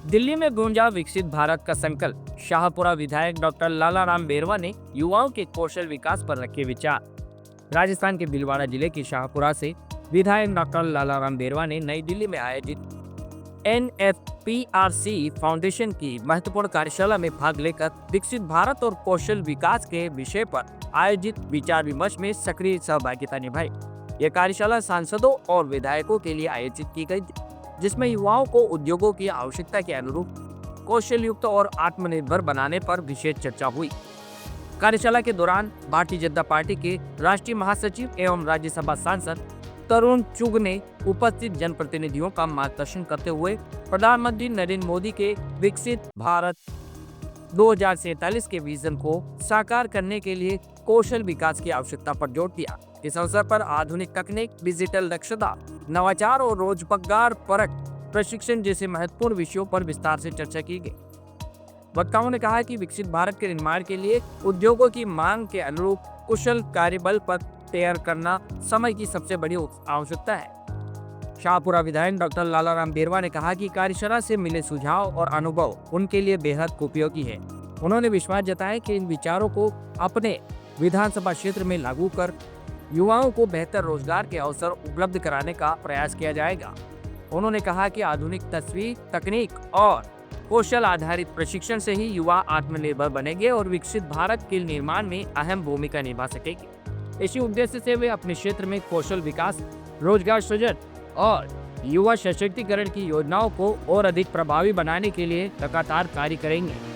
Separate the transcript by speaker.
Speaker 1: दिल्ली में गूंजा विकसित भारत का संकल्प। शाहपुरा विधायक डॉक्टर लालाराम बेरवा ने युवाओं के कौशल विकास पर रखे विचार। राजस्थान के भीलवाड़ा जिले की शाहपुरा से विधायक डॉक्टर लालाराम बेरवा ने नई दिल्ली में आयोजित NFPRC फाउंडेशन की महत्वपूर्ण कार्यशाला में भाग लेकर विकसित भारत और कौशल विकास के विषय पर आयोजित विचार विमर्श में सक्रिय सहभागिता निभाई। यह कार्यशाला सांसदों और विधायकों के लिए आयोजित की गई, जिसमें युवाओं को उद्योगों की आवश्यकता के अनुरूप कौशल युक्त और आत्मनिर्भर बनाने पर विशेष चर्चा हुई। कार्यशाला के दौरान भारतीय जनता पार्टी के राष्ट्रीय महासचिव एवं राज्यसभा सांसद तरुण चुग ने उपस्थित जनप्रतिनिधियों का मार्गदर्शन करते हुए प्रधानमंत्री नरेंद्र मोदी के विकसित भारत 2047 के विजन को साकार करने के लिए कौशल विकास की आवश्यकता पर जोर दिया। इस अवसर पर आधुनिक तकनीक, डिजिटल दक्षता, नवाचार और रोजगार परक प्रशिक्षण जैसे महत्वपूर्ण विषयों पर विस्तार से चर्चा की गई। वक्ताओं ने कहा कि विकसित भारत के निर्माण के लिए उद्योगों की मांग के अनुरूप कुशल कार्यबल पर तैयार करना समय की सबसे बड़ी आवश्यकता है। शाहपुरा विधायक डॉक्टर लालाराम बेरवा ने कहा कि कार्यशाला से मिले सुझाव और अनुभव उनके लिए बेहद उपयोगी है। उन्होंने विश्वास जताया कि इन विचारों को अपने विधानसभा क्षेत्र में लागू कर युवाओं को बेहतर रोजगार के अवसर उपलब्ध कराने का प्रयास किया जाएगा। उन्होंने कहा कि आधुनिक तकनीक और कौशल आधारित प्रशिक्षण से ही युवा आत्मनिर्भर बनेंगे और विकसित भारत के निर्माण में अहम भूमिका निभा सकेंगे। इसी उद्देश्य से वे अपने क्षेत्र में कौशल विकास, रोजगार सृजन और युवा सशक्तिकरण की योजनाओं को और अधिक प्रभावी बनाने के लिए लगातार कार्य करेंगे।